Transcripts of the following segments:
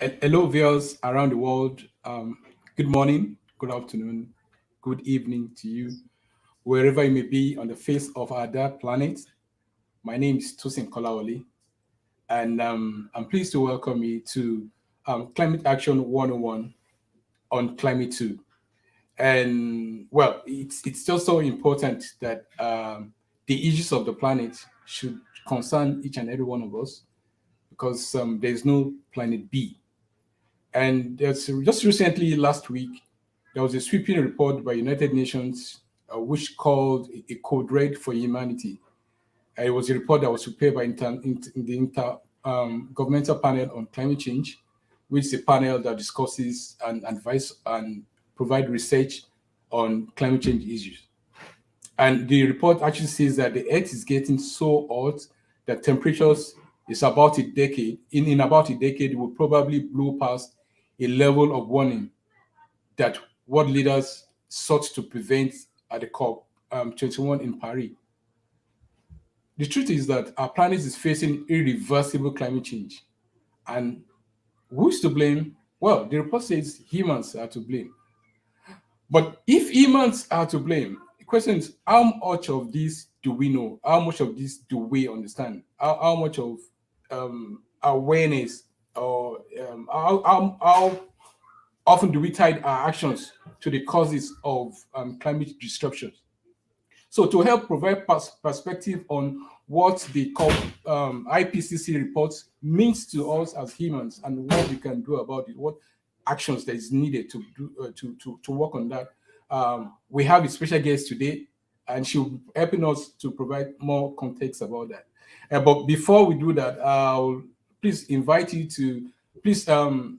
Hello, viewers around the world. Good morning, good afternoon, good evening to you, wherever you may be on the face of our dark planet. My name is Tosin Kolawole, and I'm pleased to welcome you to Climate Action 101 on Climate 2. And well, it's just so important that the issues of the planet should concern each and every one of us because there's no planet B. And there's just recently, last week, there was a sweeping report by United Nations which called a code red for humanity. It was a report that was prepared by the Governmental Panel on Climate Change, which is a panel that discusses and advise and provide research on climate change issues. And the report actually says that the Earth is getting so hot that temperatures is about a decade. In about a decade, it will probably blow past a level of warning that world leaders sought to prevent at the COP 21 in Paris. The truth is that our planet is facing irreversible climate change. And who's to blame? Well, the report says humans are to blame. But if humans are to blame, the question is how much of this do we know? How much of this do we understand? How much of awareness or how often do we tie our actions to the causes of climate disruption? So to help provide perspective on what the IPCC report means to us as humans and what we can do about it, what actions that is needed to do to work on that, we have a special guest today, and she'll be helping us to provide more context about that. But before we do that, I'll please invite you to please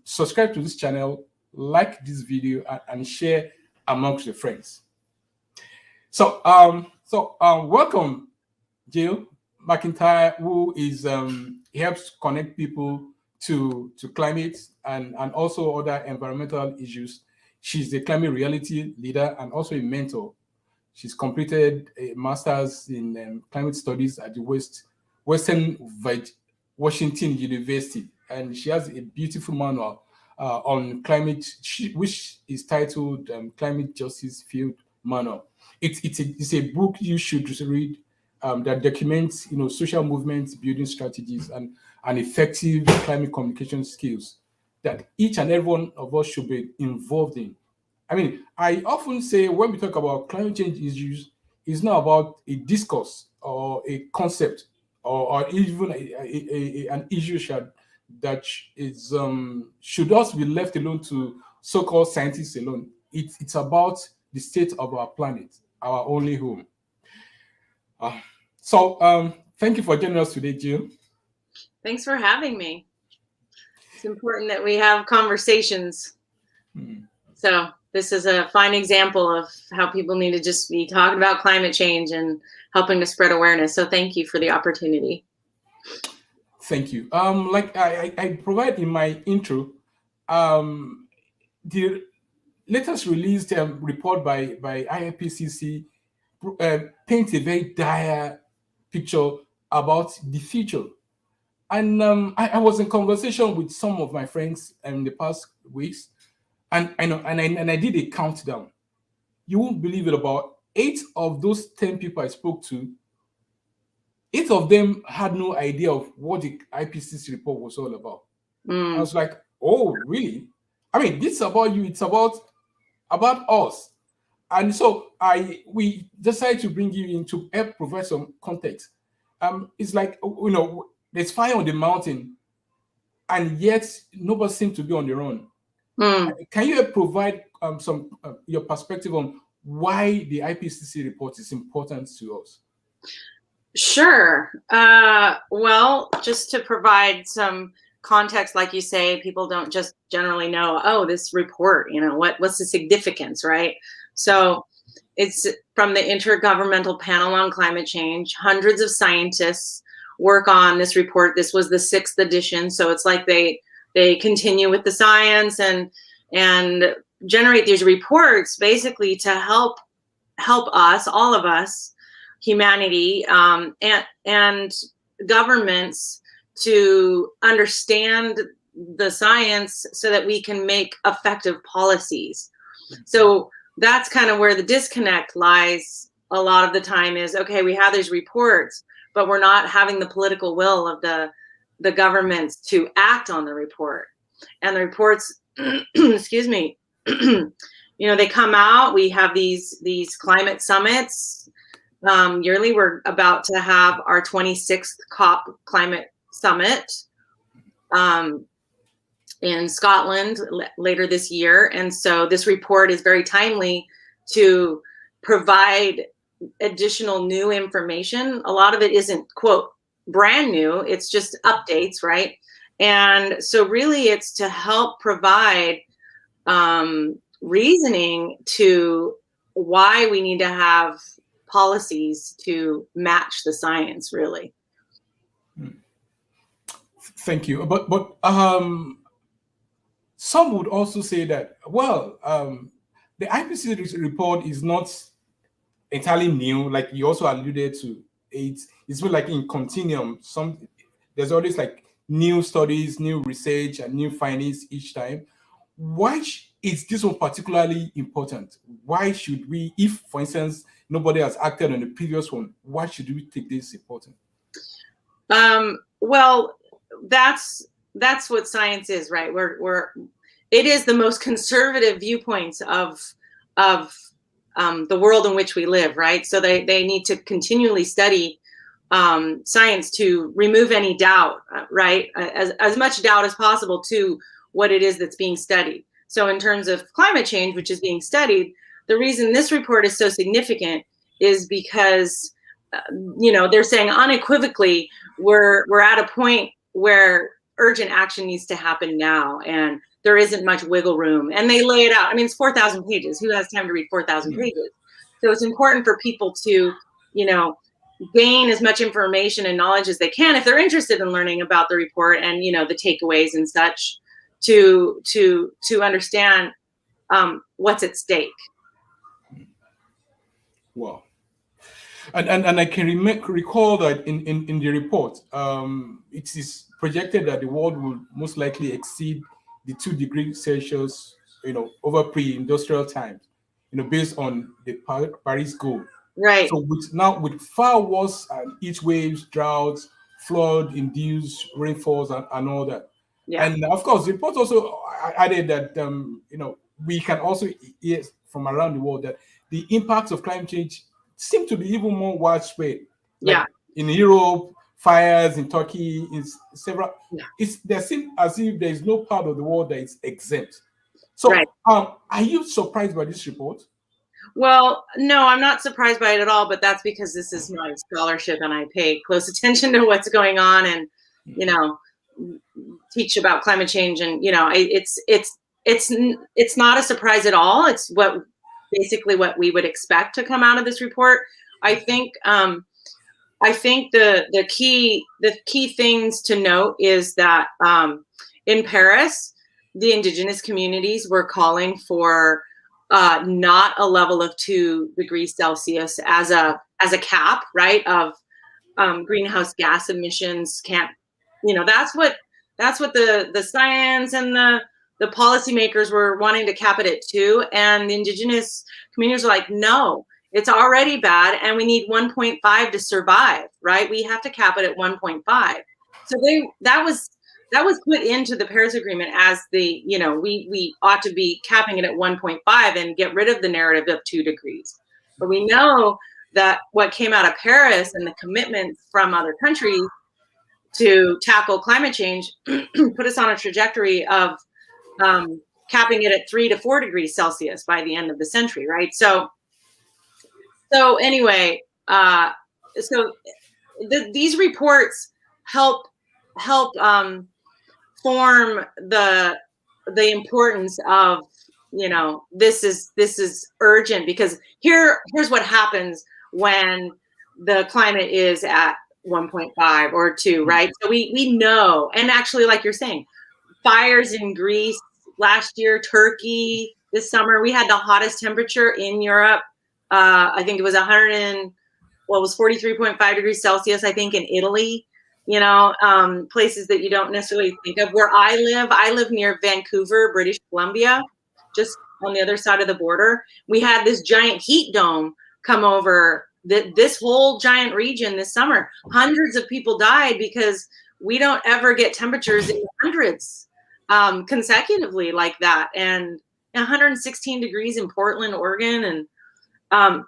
subscribe to this channel, like this video, and share amongst your friends. So, welcome, Jill Macintyre, who is helps connect people to climate and also other environmental issues. She's a climate reality leader and also a mentor. She's completed a master's in climate studies at the Western Washington University, and she has a beautiful manual on climate, which is titled "Climate Justice Field Manual." It's a book you should read that documents social movements, building strategies, and effective climate communication skills that each and every one of us should be involved in. I mean, I often say when we talk about climate change issues, it's not about a discourse or a concept or even an issue that is should also be left alone to so-called scientists alone. It's about the state of our planet, our only home. Thank you for joining us today, Jill. Thanks for having me. It's important that we have conversations. So this is a fine example of how people need to just be talking about climate change and helping to spread awareness. So thank you for the opportunity. Thank you. Like I provide in my intro, the latest released report by IPCC paints a very dire picture about the future. And I was in conversation with some of my friends in the past weeks, and I did a countdown. You won't believe it, about 8 of those 10 people I spoke to, 8 of them had no idea of what the IPCC report was all about. I was like, oh, really? I mean, this is about you. It's about us. And so we decided to bring you in to help provide some context. It's like, there's fire on the mountain, and yet nobody seems to be on their own. Can you provide some your perspective on why the IPCC report is important to us? Sure. Well, just to provide some context, like you say, people don't just generally know, oh, this report, what's the significance, right? So it's from the Intergovernmental Panel on Climate Change. Hundreds of scientists work on this report. This was the 6th edition. So it's like they continue with the science and generate these reports basically to help us, all of us, humanity, and governments to understand the science so that we can make effective policies. So that's kind of where the disconnect lies a lot of the time is, okay, we have these reports, but we're not having the political will of the governments to act on the report. And the reports, excuse me, they come out, we have these climate summits. Yearly, we're about to have our 26th COP climate summit in Scotland later this year. And so this report is very timely to provide additional new information. A lot of it isn't, quote, brand new, it's just updates, right? And so really it's to help provide reasoning to why we need to have policies to match the science, really. Thank you. But some would also say that, well, the IPCC report is not entirely new. Like you also alluded to, it's more like in continuum. There's always like new studies, new research, and new findings each time. Why is this one particularly important? Why should we, if, for instance, nobody has acted on the previous one, why should we take this important? Well, that's what science is, right? It is the most conservative viewpoints of the world in which we live, right? So they need to continually study science to remove any doubt, right? As much doubt as possible to what it is that's being studied. So in terms of climate change, which is being studied, the reason this report is so significant is because, they're saying unequivocally, we're at a point where urgent action needs to happen now, and there isn't much wiggle room. And they lay it out. I mean, it's 4,000 pages. Who has time to read 4,000 pages? So it's important for people to, gain as much information and knowledge as they can if they're interested in learning about the report and, the takeaways and such, to understand what's at stake. Wow. And I can recall that in the report, it is projected that the world will most likely exceed the 2 degrees Celsius, over pre-industrial times, based on the Paris goal. Right. So with far worse heat waves, droughts, flood-induced rainfalls, and all that. Yeah. And of course, the report also added that we can also hear from around the world that the impacts of climate change seem to be even more widespread. Like in Europe, fires in Turkey, several. Yeah. There seems as if there is no part of the world that is exempt. So, are you surprised by this report? Well, no, I'm not surprised by it at all. But that's because this is my scholarship, and I pay close attention to what's going on, and teach about climate change, and it's not a surprise at all. It's basically what we would expect to come out of this report. I think the key things to note is that in Paris, the indigenous communities were calling for not a level of 2 degrees Celsius as a cap, right, of greenhouse gas emissions. That's what the science and the policymakers were wanting to cap it at 2, and the indigenous communities are like, no, it's already bad, and we need 1.5 to survive, right? We have to cap it at 1.5. So that was put into the Paris Agreement as we ought to be capping it at 1.5 and get rid of the narrative of 2 degrees. But we know that what came out of Paris and the commitments from other countries to tackle climate change put us on a trajectory of capping it at 3 to 4 degrees Celsius by the end of the century, right? So anyway, these reports help form the importance of this is urgent, because here's what happens when the climate is at 1.5 or 2, right? So we know, and actually, like you're saying, fires in Greece last year, Turkey this summer, we had the hottest temperature in Europe. I think it was 43.5 degrees Celsius, I think, in Italy. places that you don't necessarily think of. Where I live near Vancouver, British Columbia, just on the other side of the border. We had this giant heat dome come over this whole giant region this summer. Hundreds of people died because we don't ever get temperatures in the hundreds consecutively like that. And 116 degrees in Portland, Oregon. And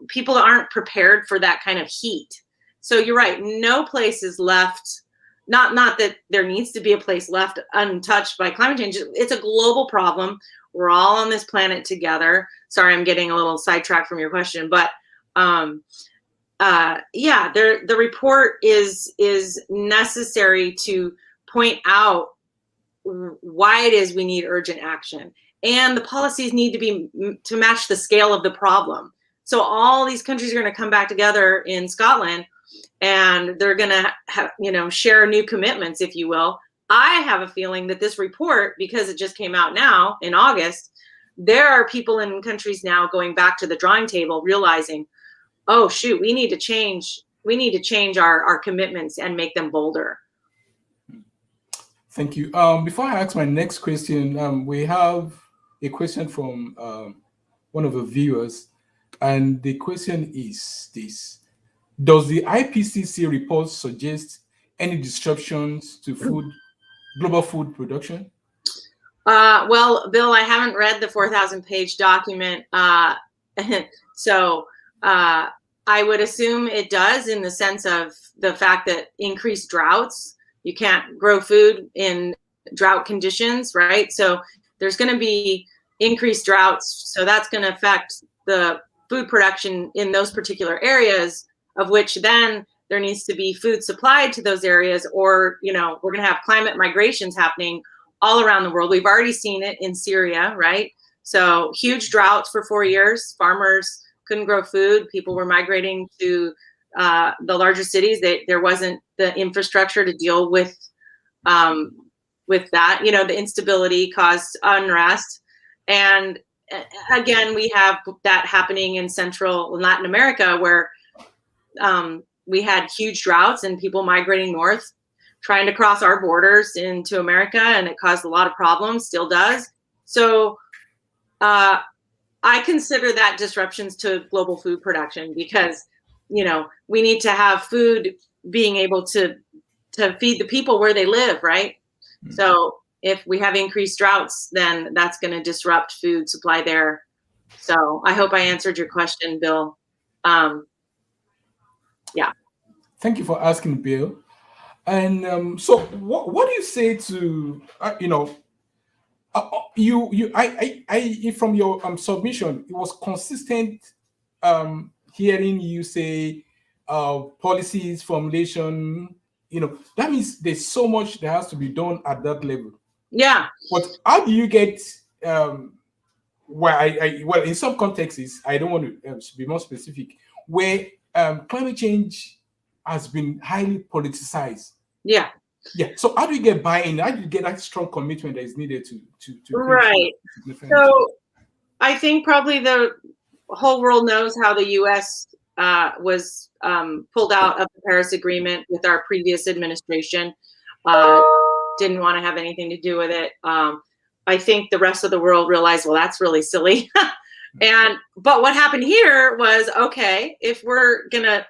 people aren't prepared for that kind of heat. So you're right. No place is left. Not that there needs to be a place left untouched by climate change. It's a global problem. We're all on this planet together. Sorry, I'm getting a little sidetracked from your question, but the report is necessary to point out why it is we need urgent action, and the policies need to be to match the scale of the problem. So all these countries are going to come back together in Scotland, and they're going to share new commitments, if you will. I have a feeling that this report, because it just came out now in August, there are people in countries now going back to the drawing table, realizing, oh shoot, we need to change our commitments and make them bolder. Thank you. Before I ask my next question, we have a question from one of the viewers, and the question is this: does the IPCC report suggest any disruptions to global food production? Well, Bill, I haven't read the 4,000-page document, so I would assume it does, in the sense of the fact that increased droughts, you can't grow food in drought conditions, right? So there's going to be increased droughts, so that's going to affect the food production in those particular areas, of which then there needs to be food supplied to those areas, or, we're going to have climate migrations happening all around the world. We've already seen it in Syria, right? So huge droughts for 4 years. Farmers couldn't grow food. People were migrating to the larger cities. There wasn't the infrastructure to deal with that. The instability caused unrest. And again, we have that happening in Central and Latin America, where we had huge droughts and people migrating north, trying to cross our borders into America, and it caused a lot of problems, still does. So I consider that disruptions to global food production, because, we need to have food being able to feed the people where they live, right? Mm-hmm. So if we have increased droughts, then that's going to disrupt food supply there. So I hope I answered your question, Bill. Yeah. Thank you for asking, Bill. And so what do you say to, from your submission, it was consistent hearing you say policies, formulation, that means there's so much that has to be done at that level. Yeah. But how do you get, well, in some contexts, I don't want to be more specific, where climate change has been highly politicized. Yeah. Yeah. So how do you get buy-in? How do you get that strong commitment that is needed to right? So I think probably the whole world knows how the U.S. Was pulled out of the Paris Agreement with our previous administration. Didn't want to have anything to do with it. I think the rest of the world realized, well, that's really silly. But what happened here was, okay, if we're gonna,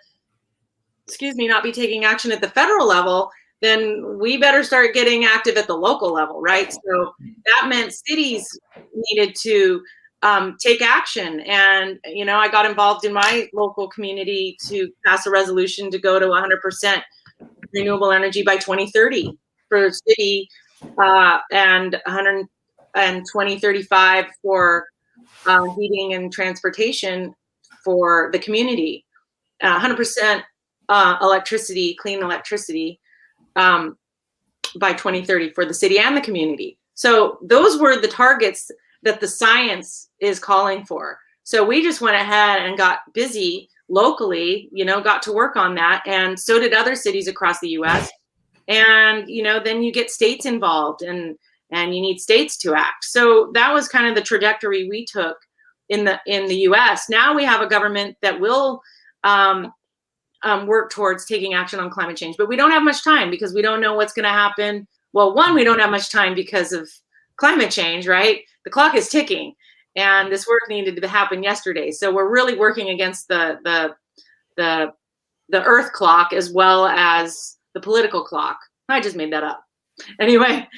not be taking action at the federal level, then we better start getting active at the local level, right? So that meant cities needed to take action. And, I got involved in my local community to pass a resolution to go to 100% renewable energy by 2030 for the city, and 2035 for heating and transportation for the community. 100% electricity, clean electricity, by 2030 for the city and the community. So those were the targets that the science is calling for. So we just went ahead and got busy locally, got to work on that. And so did other cities across the US. And, then you get states involved, and you need states to act. So that was kind of the trajectory we took in the US. Now we have a government that will work towards taking action on climate change. But we don't have much time because we don't know what's going to happen. Well, one, we don't have much time because of climate change, right? The clock is ticking, and this work needed to happen yesterday. So we're really working against the Earth clock as well as the political clock. I just made that up. Anyway,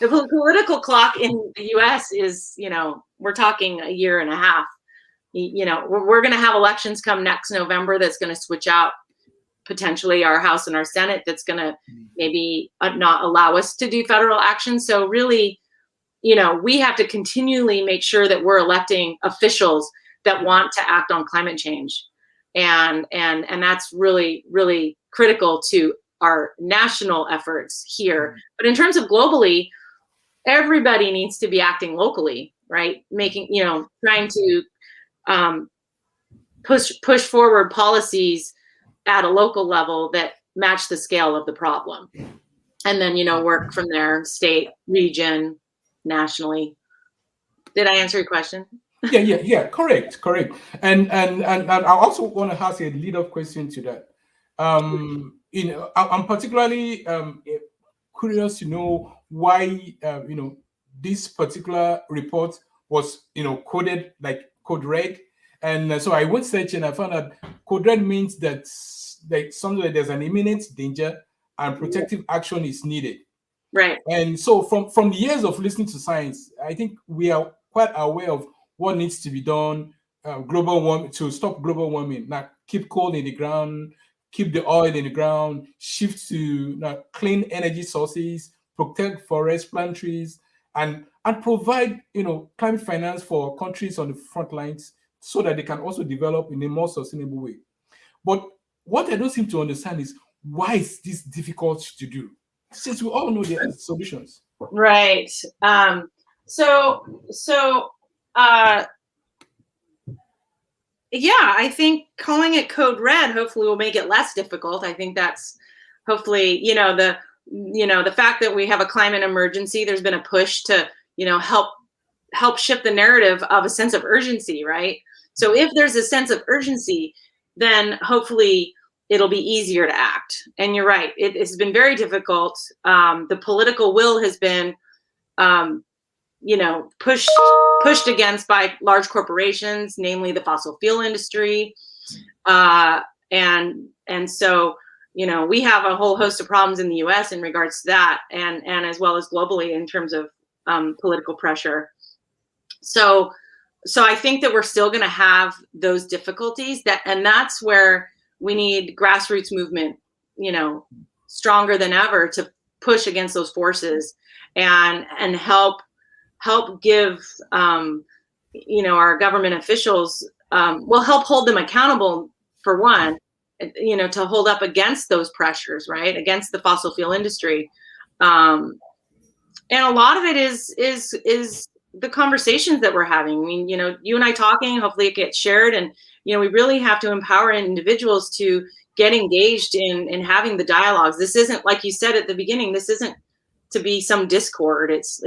the political clock in the U.S. is, we're talking a year and a half. We're going to have elections come next November that's going to switch out potentially our House and our Senate. That's going to maybe not allow us to do federal action. So really, we have to continually make sure that we're electing officials that want to act on climate change. And that's really, really critical to our national efforts here. But in terms of globally, everybody needs to be acting locally, right? Trying to push forward policies at a local level that match the scale of the problem. And then, work from there, state, region, nationally. Did I answer your question? Yeah. Correct. And I also want to ask a lead-up question to that. I'm particularly curious to know why this particular report was coded like code red, and so I went searching and I found out code red means that there's an imminent danger and protective action is needed. Right. And so from the years of listening to science, I think we are quite aware of what needs to be done global warming to stop global warming. Now, keep coal in the ground, keep the oil in the ground, shift to clean energy sources, protect forests, plant trees, and provide climate finance for countries on the front lines so that they can also develop in a more sustainable way. But what I don't seem to understand is why is this difficult to do? Since we all know the solutions. Right. I think calling it code red hopefully will make it less difficult. I think that's hopefully, the fact that we have a climate emergency, there's been a push to, help shift the narrative of a sense of urgency, right? So if there's a sense of urgency, then hopefully it'll be easier to act. And you're right, it's been very difficult. The political will has been, pushed against by large corporations, namely the fossil fuel industry. And so, we have a whole host of problems in the US in regards to that, and as well as globally in terms of political pressure. So I think that we're still going to have those difficulties, and that's where we need grassroots movement, stronger than ever to push against those forces and help give, our government officials, help hold them accountable for one, to hold up against those pressures, right? Against the fossil fuel industry. And a lot of it is the conversations that we're having. I mean, you and I talking, hopefully it gets shared, and, we really have to empower individuals to get engaged in having the dialogues. This isn't, like you said at the beginning, this isn't to be some discord. It's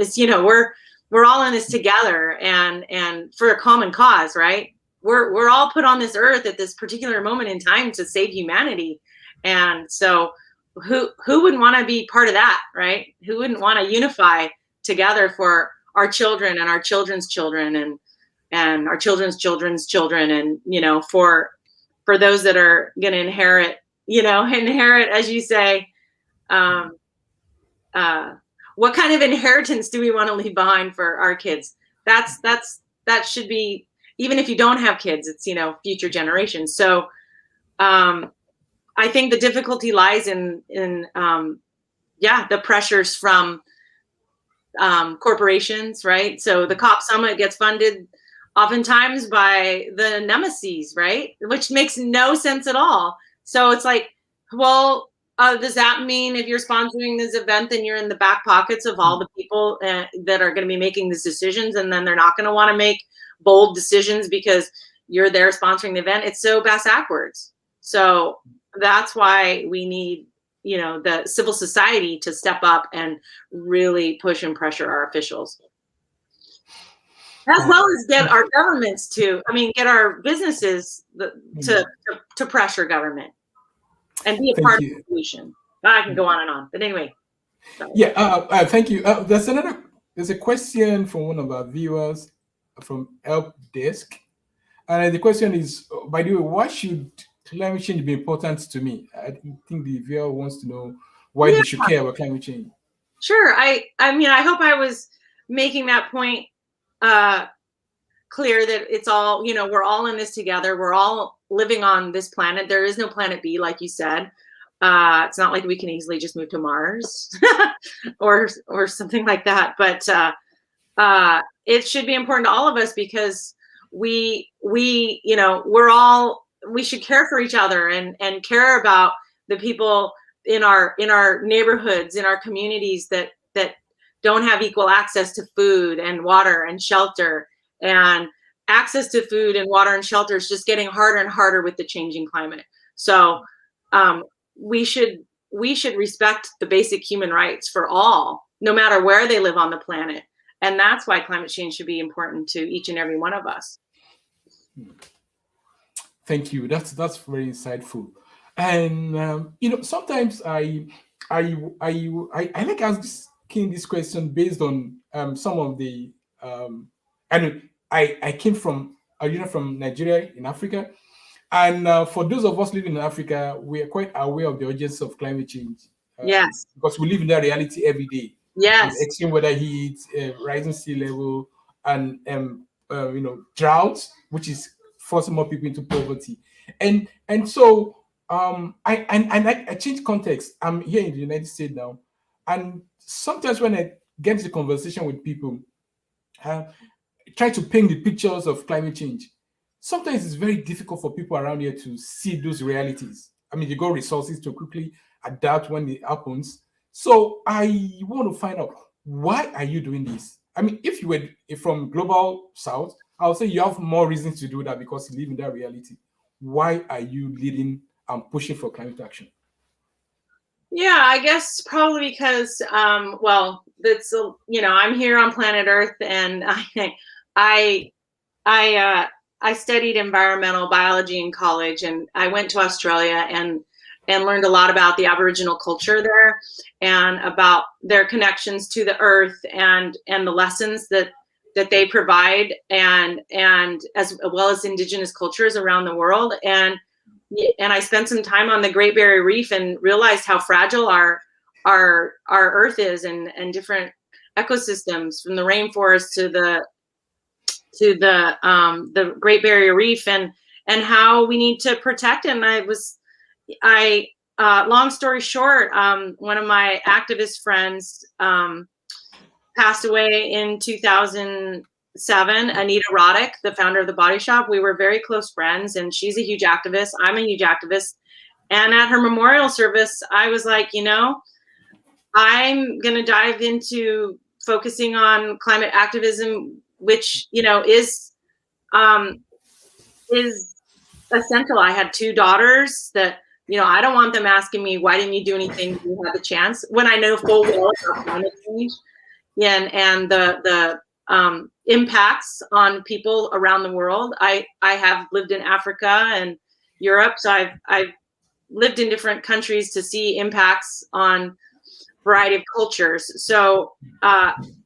we're all in this together and for a common cause, right? We're all put on this earth at this particular moment in time to save humanity. And so who wouldn't want to be part of that, right? Who wouldn't want to unify together for our children and our children's children and our children's children's children, and for those that are going to inherit, as you say, what kind of inheritance do we want to leave behind for our kids? That should be, even if you don't have kids, it's, future generations. So I think the difficulty lies in the pressures from corporations, right? So the COP summit gets funded oftentimes by the nemesis, right? Which makes no sense at all. So it's like, well, does that mean if you're sponsoring this event, then you're in the back pockets of all the people that are going to be making these decisions, and then they're not going to want to make bold decisions because you're there sponsoring the event? It's so backwards. So that's why we need, the civil society to step up and really push and pressure our officials, as well as get our governments get our businesses to pressure government. and be a Thank part of you. the solution. I can go on and on, but anyway. Sorry. Yeah, thank you. There's a question from one of our viewers from Help Desk. And the question is, by the way, why should climate change be important to me? I think the viewer wants to know why Yeah, they should care about climate change. sure. I mean, I hope I was making that point clear that it's all, we're all in this together. We're all living on this planet. There is no planet B, like you said. It's not like we can easily just move to Mars or something like that. But it should be important to all of us because we should care for each other and care about the people in our neighborhoods, in our communities that don't have equal access to food and water and shelter. And access to food and water and shelter is just getting harder and harder with the changing climate. So we should respect the basic human rights for all, no matter where they live on the planet. And that's why climate change should be important to each and every one of us. Thank you. That's very insightful. And sometimes I like asking this question based on some of the I came from from Nigeria in Africa, and for those of us living in Africa, we are quite aware of the urgency of climate change. Yes. Because we live in that reality every day. Yes. Extreme weather heat, rising sea level, and droughts, which is forcing more people into poverty. And so I change context. I'm here in the United States now, and sometimes when I get into conversation with people, try to paint the pictures of climate change. Sometimes it's very difficult for people around here to see those realities. I mean, they got resources to quickly adapt when it happens. So I want to find out, why are you doing this? I mean, if you were from global south, I would say you have more reasons to do that because you live in that reality. Why are you leading and pushing for climate action? Yeah, I guess probably because, that's I'm here on planet Earth, and I I studied environmental biology in college, and I went to Australia and learned a lot about the Aboriginal culture there and about their connections to the earth and the lessons that they provide, and as well as indigenous cultures around the world. And I spent some time on the Great Barrier Reef and realized how fragile our earth is, and different ecosystems, from the rainforest to the Great Barrier Reef, and how we need to protect it. And long story short, one of my activist friends passed away in 2007. Anita Roddick, the founder of The Body Shop. We were very close friends, and she's a huge activist. I'm a huge activist. And at her memorial service, I was like, I'm going to dive into focusing on climate activism, which, is essential. I had 2 daughters that, I don't want them asking me, why didn't you do anything when you had the chance, when I know full well about climate change and the impacts on people around the world. I have lived in Africa and Europe, so I've lived in different countries to see impacts on a variety of cultures. So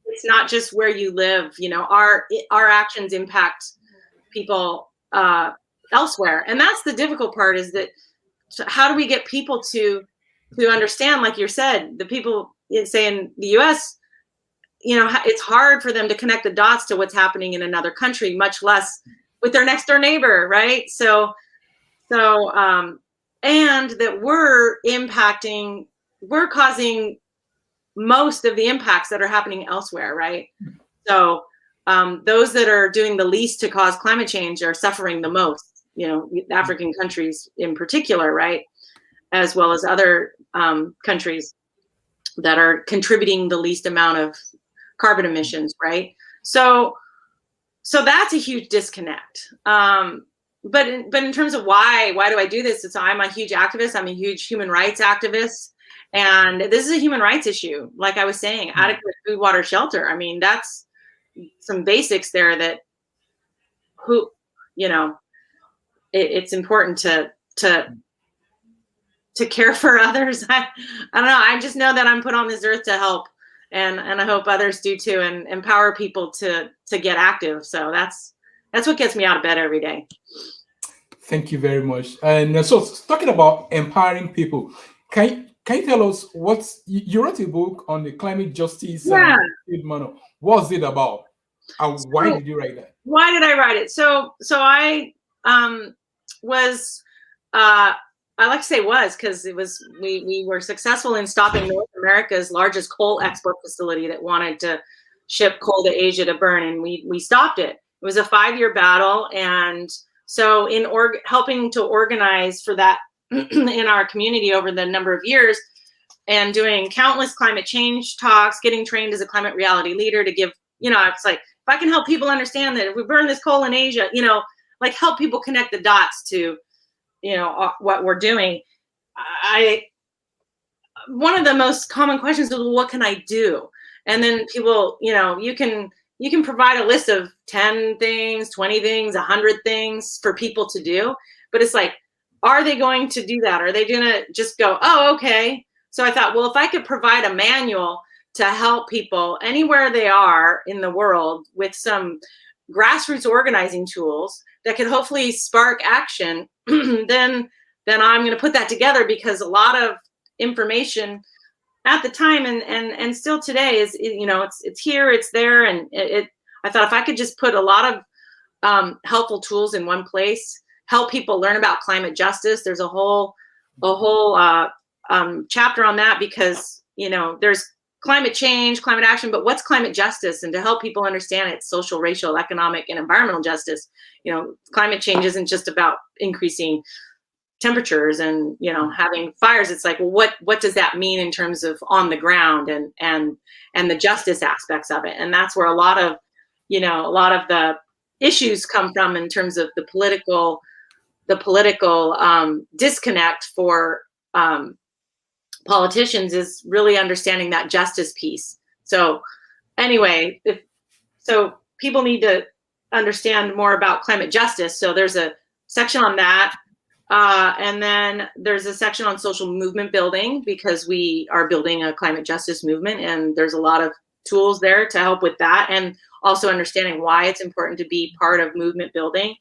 it's not just where you live. Our actions impact people elsewhere, and that's the difficult part. Is that, how do we get people to understand, like you said, the people, say, in the U.S., it's hard for them to connect the dots to what's happening in another country, much less with their next door neighbor, right? So and that we're causing most of the impacts that are happening elsewhere, right? So those that are doing the least to cause climate change are suffering the most, African countries in particular, right? As well as other countries that are contributing the least amount of carbon emissions, right? So that's a huge disconnect. But in terms of why do I do this? I'm a huge activist. I'm a huge human rights activist. And this is a human rights issue. Like I was saying, adequate food, water, shelter. I mean, that's some basics there that it's important to to care for others. I don't know. I just know that I'm put on this earth to help, and I hope others do too, and empower people to get active. So that's what gets me out of bed every day. Thank you very much. And so, talking about empowering people, can you tell us what you wrote a book on the climate justice field manual? What's it about? And why did you write that? Why did I write it? So I was I like to say because it was we were successful in stopping North America's largest coal export facility that wanted to ship coal to Asia to burn, and we stopped it. It was a 5-year battle, and so in helping to organize for that in our community over the number of years, and doing countless climate change talks, getting trained as a climate reality leader to give, it's like, if I can help people understand that if we burn this coal in Asia, like help people connect the dots to, what we're doing. One of the most common questions is, well, what can I do? And then people, you can provide a list of 10 things, 20 things, 100 things for people to do. But it's like, are they going to do that? Are they going to just go, oh, okay. So I thought, well, if I could provide a manual to help people anywhere they are in the world with some grassroots organizing tools that could hopefully spark action, then I'm going to put that together, because a lot of information at the time and still today is, it's here, it's there. And I thought if I could just put a lot of helpful tools in one place, help people learn about climate justice. There's a whole chapter on that, because, there's climate change, climate action, but what's climate justice? And to help people understand it's social, racial, economic, and environmental justice. Climate change isn't just about increasing temperatures and, having fires. It's like, well, what does that mean in terms of on the ground and the justice aspects of it? And that's where a lot of the issues come from in terms of the political disconnect for politicians, is really understanding that justice piece. So anyway, so people need to understand more about climate justice. So there's a section on that. And then there's a section on social movement building, because we are building a climate justice movement, and there's a lot of tools there to help with that, and also understanding why it's important to be part of movement building,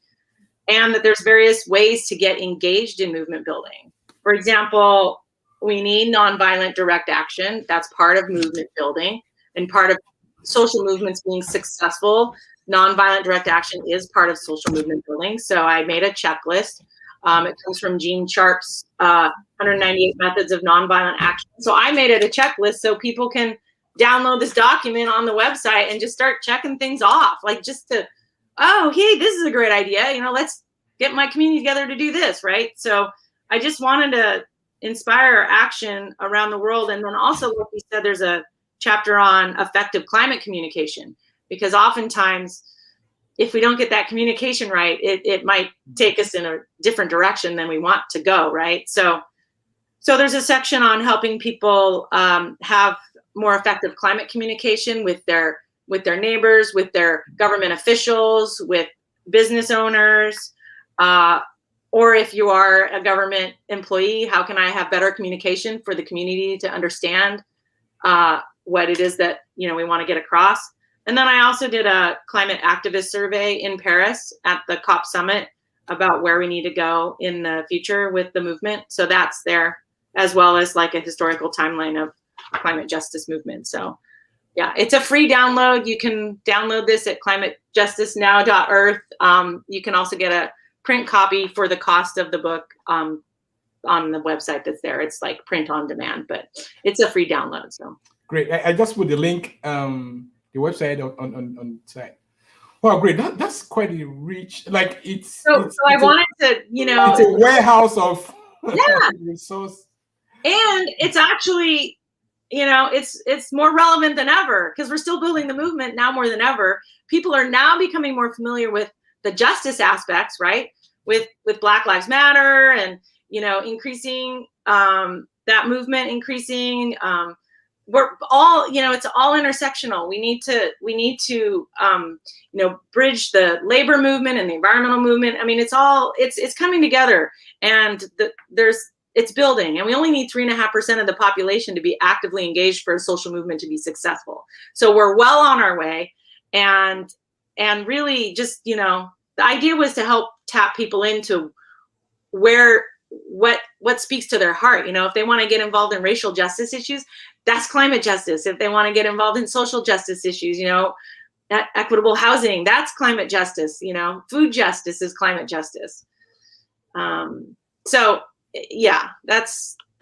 and that there's various ways to get engaged in movement building. For example, we need nonviolent direct action. That's part of movement building, and part of social movements being successful. Nonviolent direct action is part of social movement building. So I made a checklist. It comes from Gene Sharp's 198 Methods of Nonviolent Action. So I made it a checklist so people can download this document on the website and just start checking things off. Like, just to, oh, hey, this is a great idea. Let's get my community together to do this, right? So I just wanted to inspire action around the world. And then also, like we said, there's a chapter on effective climate communication, because oftentimes, if we don't get that communication right, it might take us in a different direction than we want to go, right? So there's a section on helping people have more effective climate communication with their neighbors, with their government officials, with business owners, or if you are a government employee, how can I have better communication for the community to understand what it is that we want to get across? And then I also did a climate activist survey in Paris at the COP summit about where we need to go in the future with the movement. So that's there, as well as like a historical timeline of climate justice movement. So yeah, it's a free download. You can download this at climatejusticenow.earth. You can also get a print copy for the cost of the book on the website that's there. It's like print on demand, but it's a free download. So great. I just put the link, the website on site. Wow, great. That's quite a rich, like it's. So I wanted to, it's a warehouse of resource. And it's actually, it's more relevant than ever, because we're still building the movement now more than ever. People are now becoming more familiar with the justice aspects, right? With Black Lives Matter and, increasing that movement, increasing. We're all, it's all intersectional. We need to bridge the labor movement and the environmental movement. I mean, it's coming together, and there's it's building, and we only need 3.5% of the population to be actively engaged for a social movement to be successful. So we're well on our way, and really just, you know, the idea was to help tap people into what speaks to their heart. You know, if they want to get involved in racial justice issues, that's climate justice. If they want to get involved in social justice issues, you know, equitable housing, that's climate justice. You know, food justice is climate justice. So yeah, that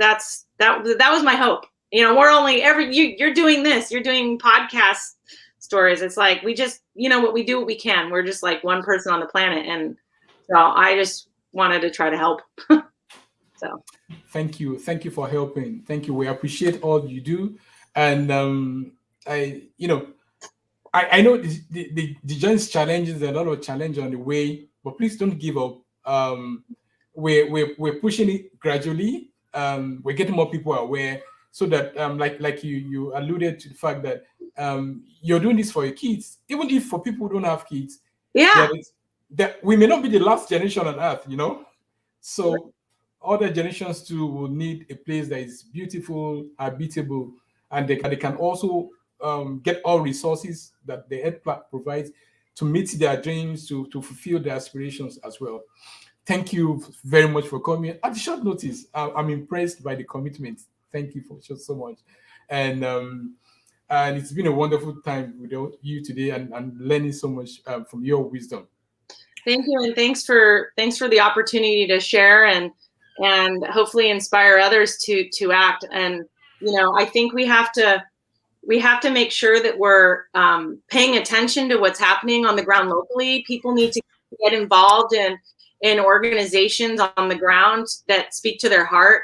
was my hope. You know, we're only you're doing this, you're doing podcast stories. It's like, we just, you know, we do what we can. We're just like one person on the planet. And so I just wanted to try to help. So thank you for helping. Thank you. We appreciate all you do. And I know the journey's challenges, a lot of challenge on the way, but please don't give up. We're pushing it gradually. We're getting more people aware, so that like you alluded to the fact that you're doing this for your kids, even if for people who don't have kids. Yeah, that we may not be the last generation on Earth, you know. So other generations too will need a place that is beautiful, habitable, and they can also get all resources that the Earth provides to meet their dreams, to fulfill their aspirations as well. Thank you very much for coming at short notice. I'm impressed by the commitment. Thank you so much, and it's been a wonderful time with you today, and learning so much from your wisdom. Thank you, and thanks for the opportunity to share and hopefully inspire others to act. And you know, I think we have to make sure that we're paying attention to what's happening on the ground locally. People need to get involved in organizations on the ground that speak to their heart.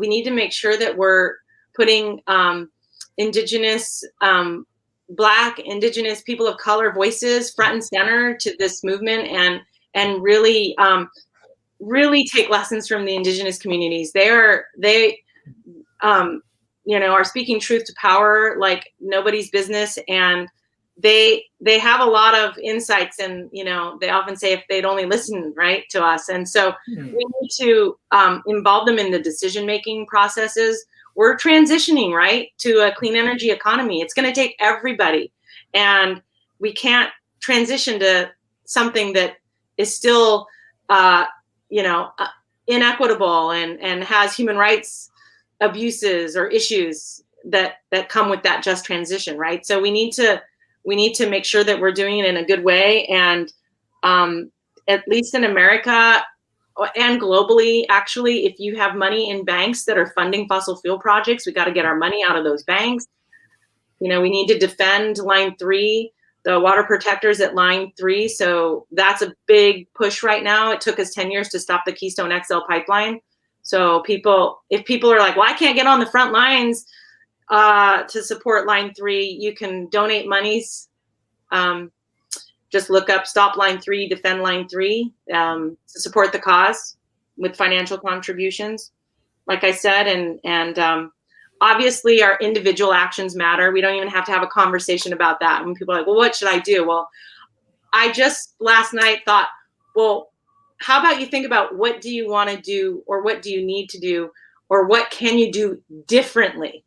We need to make sure that we're putting Indigenous, Black, Indigenous, people of color voices front and center to this movement, and really take lessons from the Indigenous communities. They are speaking truth to power like nobody's business, and they have a lot of insights, and you know, they often say if they'd only listen right to us. And so we need to involve them in the decision-making processes. We're transitioning, right, to a clean energy economy. It's going to take everybody, and we can't transition to something that is still inequitable and has human rights abuses or issues that come with that just transition, right? So we need to make sure that we're doing it in a good way. And at least in America and globally, actually, if you have money in banks that are funding fossil fuel projects, we got to get our money out of those banks. You know, we need to defend Line 3, the water protectors at Line 3. So that's a big push right now. It took us 10 years to stop the Keystone XL pipeline. So if people are like, well, I can't get on the front lines to support Line 3, you can donate monies. Just look up Stop Line 3, Defend Line 3 to support the cause with financial contributions, like I said. And obviously our individual actions matter. We don't even have to have a conversation about that. When people are like, well, what should I do? Well, I just last night thought, well, how about you think about what do you want to do, or what do you need to do, or what can you do differently?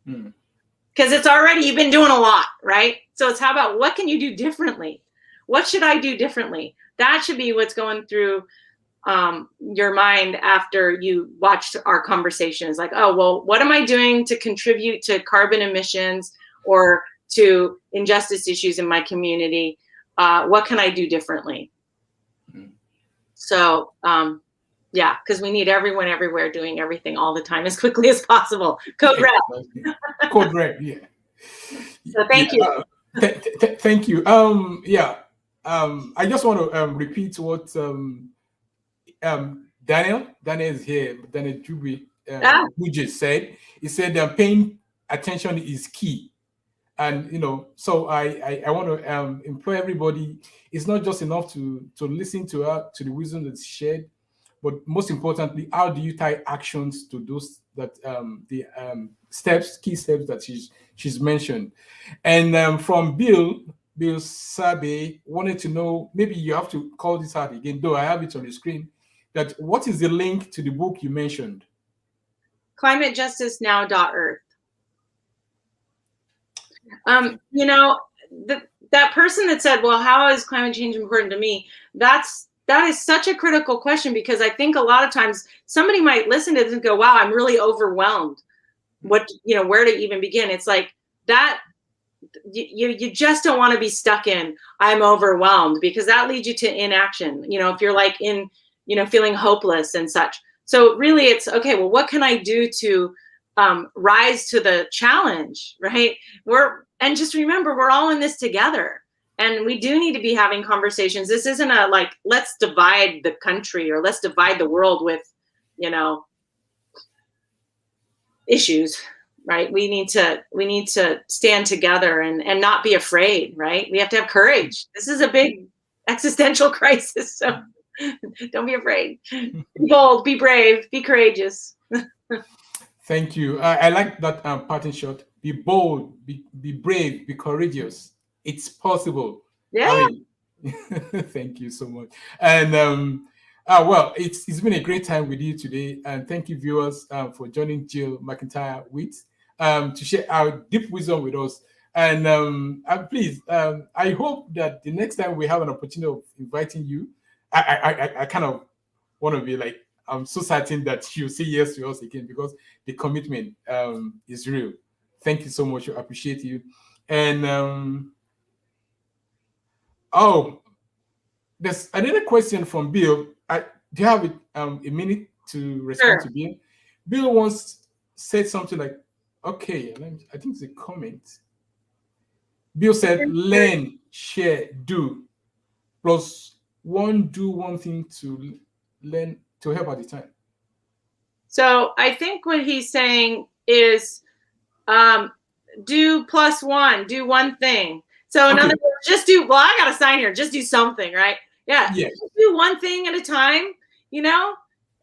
Because it's already, you've been doing a lot, right? So it's how about what can you do differently? What should I do differently? That should be what's going through your mind after you watched our conversation. Is like, oh, well, what am I doing to contribute to carbon emissions or to injustice issues in my community? What can I do differently? So, yeah, because we need everyone everywhere doing everything all the time as quickly as possible. Code red. Code red, yeah. So thank you. Thank you. I just want to repeat what Daniel is here, Daniel Jubi, who just said. He said paying attention is key. And, you know, so I want to implore everybody, it's not just enough to listen to her, to the wisdom that's shared, but most importantly, how do you tie actions to those that the key steps that she's mentioned. And from Bill Sabe wanted to know, maybe you have to call this out again, though I have it on the screen. that what is the link to the book you mentioned? ClimateJusticeNow.earth. You know, that person that said, well, how is climate change important to me? That is such a critical question, because I think a lot of times somebody might listen to this and go, wow, I'm really overwhelmed. Where to even begin? It's like that. You just don't want to be stuck in I'm overwhelmed, because that leads you to inaction. If you're like in, feeling hopeless and such. So really it's okay, well, what can I do to rise to the challenge, right? And just remember, we're all in this together, and we do need to be having conversations. This isn't a like, let's divide the country or let's divide the world with, issues. Right. We need to stand together and not be afraid. Right. We have to have courage. This is a big existential crisis. So don't be afraid. Be bold, be brave, be courageous. Thank you. I like that parting shot. Be bold, be brave, be courageous. It's possible. Yeah. Thank you so much. And well, it's been a great time with you today. And thank you, viewers, for joining Jill Macintyre Witt to share our deep wisdom with us. And please, I hope that the next time we have an opportunity of inviting you, I kind of want to be like, I'm so certain that you'll say yes to us again, because the commitment is real. Thank you so much. I appreciate you. And there's another question from Bill. Do you have a minute to respond to Bill? Bill once said something like, okay, I think it's a comment. Bill said, learn, share, do. Plus one, do one thing to learn to help at the time. So I think what he's saying is do plus one, do one thing. So in other words, just do, well, I got a sign here, just do something, right? Yeah. Just do one thing at a time,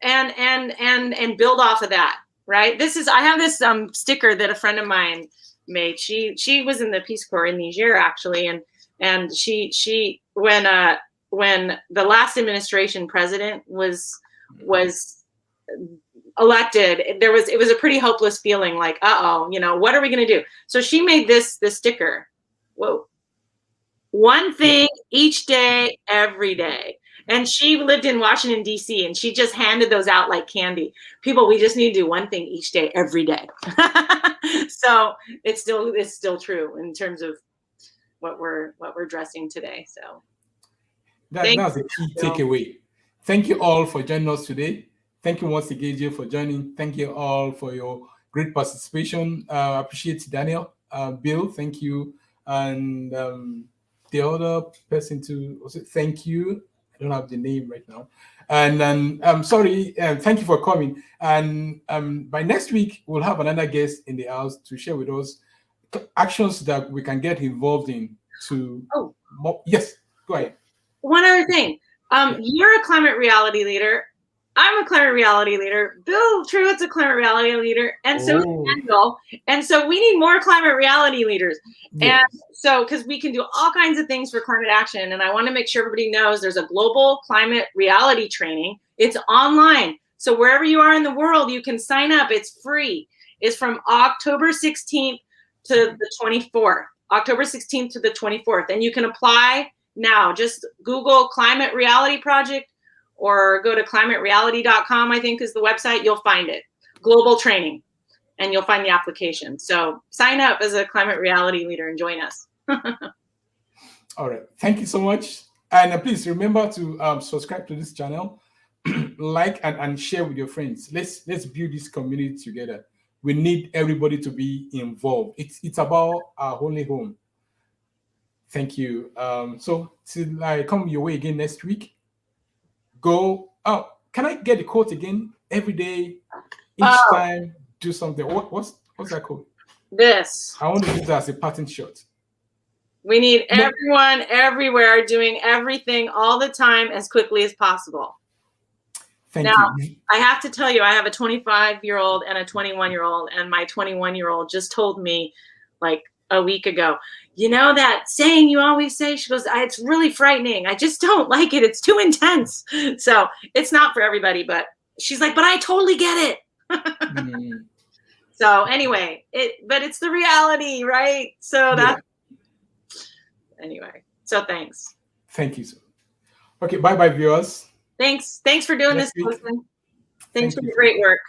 and build off of that, right? I have this sticker that a friend of mine made. She was in the Peace Corps in Niger, actually, and she when the last administration president was elected, it was a pretty hopeless feeling, like, what are we going to do? So she made this sticker. Whoa. One thing each day, every day. And she lived in Washington, D.C., and she just handed those out like candy. People, we just need to do one thing each day, every day. So it's still true in terms of what we're addressing today. So that's a key takeaway. Thank you all for joining us today. Thank you once again, Jill, for joining. Thank you all for your great participation. Appreciate Daniel, Bill. Thank you, and the other person to also thank you. I don't have the name right now. And then I'm sorry. Thank you for coming. And by next week, we'll have another guest in the house to share with us actions that we can get involved in. Yes, go ahead. One other thing. You're a climate reality leader. I'm a climate reality leader. Bill Truitt's a climate reality leader, and so is Daniel. And so we need more climate reality leaders. Yes. And so, because we can do all kinds of things for climate action, and I want to make sure everybody knows there's a global climate reality training. It's online. So wherever you are in the world, you can sign up. It's free. It's from October 16th to the 24th. October 16th to the 24th. And you can apply now. Just Google Climate Reality Project, or go to climatereality.com, I think is the website. You'll find it. Global training, and you'll find the application. So sign up as a climate reality leader and join us. All right. Thank you so much. And please remember to subscribe to this channel, like and share with your friends. Let's build this community together. We need everybody to be involved. It's about our only home. Thank you. So till I come your way again next week, go out. Can I get the quote again? Every day, each time, do something. What's that quote? This. I want to use that as a pattern shot. We need everyone everywhere doing everything all the time as quickly as possible. Thank you. I have to tell you, I have a 25-year-old and a 21-year-old, and my 21-year-old just told me, like, a week ago, you know that saying you always say? She goes, it's really frightening. I just don't like it. It's too intense. So it's not for everybody, but she's like, but I totally get it. Mm. So anyway, but it's the reality, right? So that's, anyway, so thanks. Thank you. Okay, bye-bye, viewers. Thanks for doing this, Wilson. Thanks for the great work.